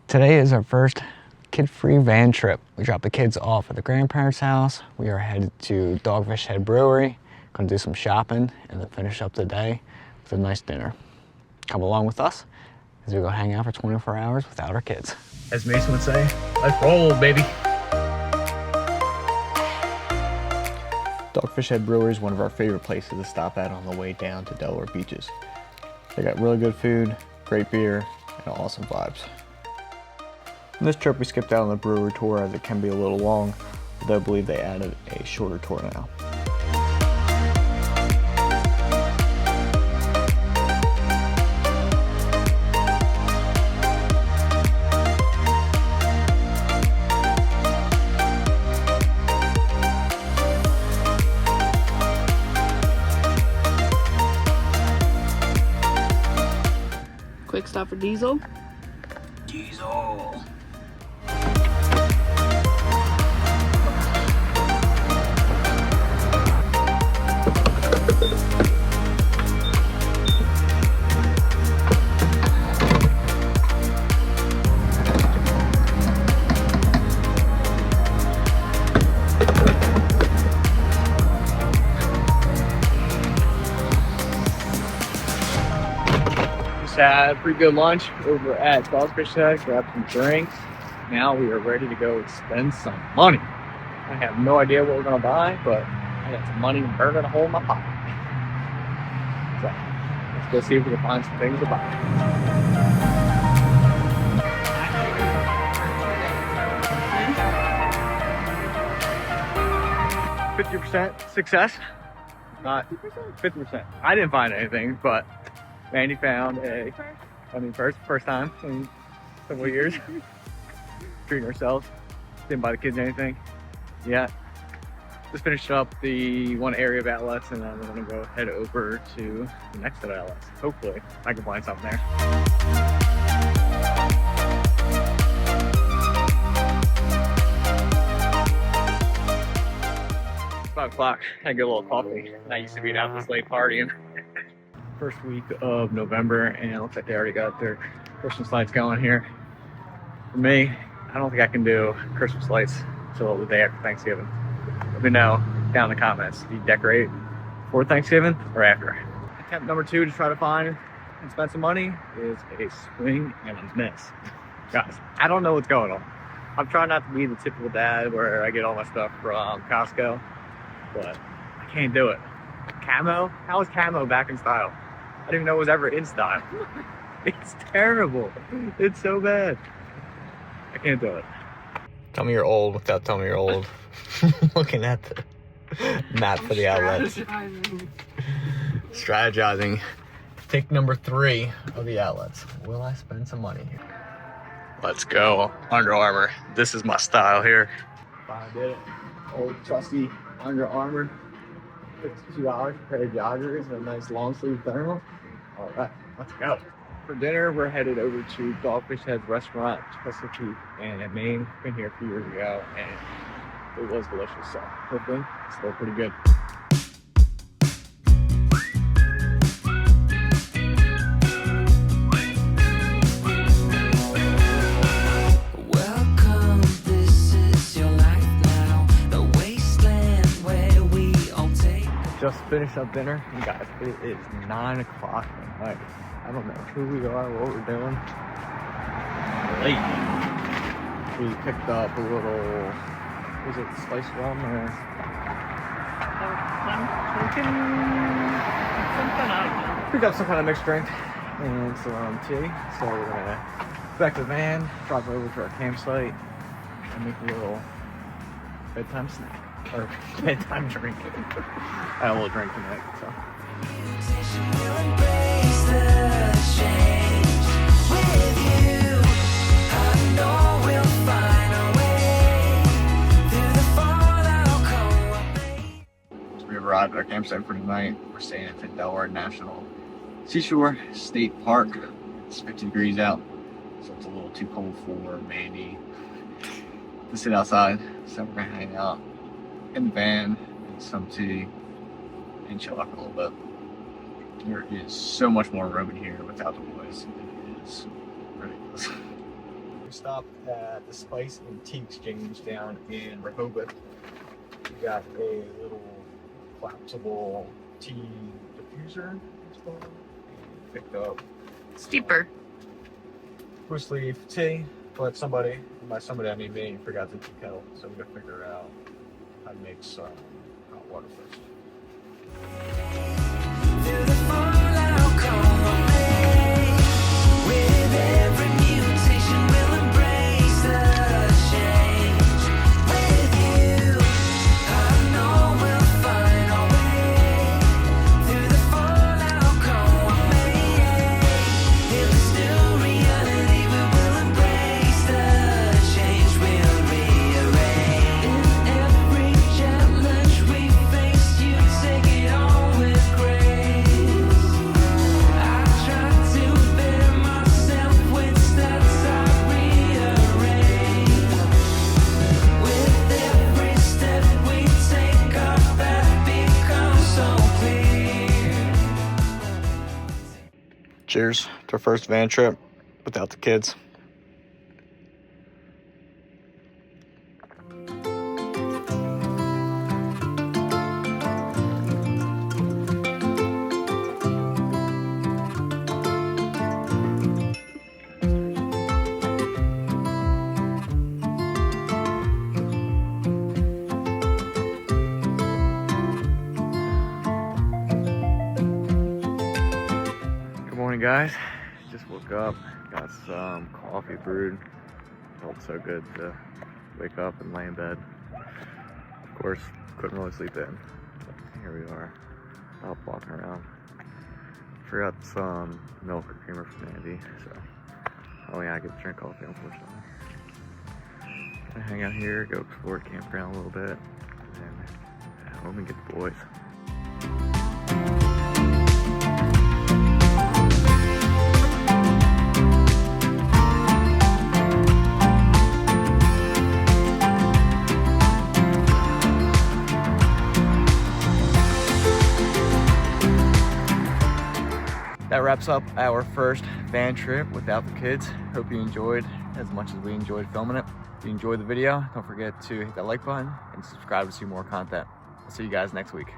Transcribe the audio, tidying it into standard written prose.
Today is our first kid-free van trip. We dropped the kids off at the grandparents' house. We are headed to Dogfish Brewery, gonna do some shopping, and then finish up the day with a nice dinner. Come along with us as we go hang out for 24 hours without our kids. As Mason would say, let's roll, baby. Dogfish Brewery is one of our favorite places to stop at on the way down to Delaware beaches. They got really good food, great beer, and awesome vibes. On this trip we skipped out on the brewery tour as it can be a little long, although I believe they added a shorter tour now. Quick stop for diesel. Diesel. Had a pretty good lunch over at Dogfish, grabbed some drinks. Now we are ready to go spend some money. I have no idea what we're gonna buy, but I got some money burning a hole in my pocket. So let's go see if we can find some things to buy. 50% success, not 50%. I didn't find anything, but Mandy found first time in several years. Treating ourselves. Didn't buy the kids anything yet. Just finished up the one area of outlets, and then we're gonna go head over to the next set of outlets. Hopefully, I can find something there. It's 5 o'clock. I get a little coffee. I used to be out this late partying. First week of November, and it looks like they already got their Christmas lights going here. For me, I don't think I can do Christmas lights until the day after Thanksgiving. Let me know down in the comments. Do you decorate for Thanksgiving or after? Attempt number 2 to try to find and spend some money is a swing and a miss. Guys, I don't know what's going on. I'm trying not to be the typical dad where I get all my stuff from Costco, but I can't do it. Camo? How is camo back in style? I didn't even know it was ever in style. It's terrible. It's so bad. I can't do it. Tell me you're old without telling me you're old. Looking at the map for the outlets. Strategizing. Take number 3 of the outlets. Will I spend some money here? Let's go. Under Armour. This is my style here. I did it. Old trusty Under Armour. $52 for a pair of joggers and a nice long sleeve thermal. All right, let's go. For dinner, we're headed over to Dogfish Head's restaurant, Chesapeake, and in Maine. Been here a few years ago, and it was delicious. So hopefully, it's still pretty good. Just finished up dinner, and guys, it is 9 o'clock at night. I don't know who we are, what we're doing. Late. We picked up a little, was it sliced rum or? Picked up some kind of mixed drink and some tea. So we're gonna go back to the van, drive over to our campsite, and make a little bedtime snack. Or bedtime drink. I had a little drink tonight, so. So we arrived at our campsite for tonight. We're staying at the Delaware National Seashore State Park. It's 50 degrees out, so it's a little too cold for Mandy to sit outside. So we're gonna hang out in the van, and some tea, and chill out a little bit. There is so much more room in here without the boys. It is ridiculous. stopped at the Spice and Tea Exchange down in Rehoboth. We got a little collapsible tea diffuser installed. And picked up Steeper. loose leaf tea, but somebody, by somebody I mean me, forgot the tea kettle, so we gotta figure out how to make some hot water first. Through the fallout, come on me. With every mutation, we'll embrace the change. With you, I know we'll find our way. Through the fallout, come on me. In this new reality, we will embrace the change. We'll rearrange. In every challenge we face, you take it on with grace. I try to better myself with steps I rearrange. With every step we take, our path becomes so clear. Cheers to our first van trip without the kids. Good morning, guys. Just woke up, got some coffee brewed. Felt so good to wake up and lay in bed. Of course, couldn't really sleep in. But here we are, out walking around. Forgot some milk or creamer from Mandy, so oh yeah, I get to drink coffee, unfortunately. Gonna hang out here, go explore the campground a little bit, and then head home and get the boys. That wraps up our first van trip without the kids. Hope you enjoyed as much as we enjoyed filming it. If you enjoyed the video, don't forget to hit that like button and subscribe to see more content. I'll see you guys next week.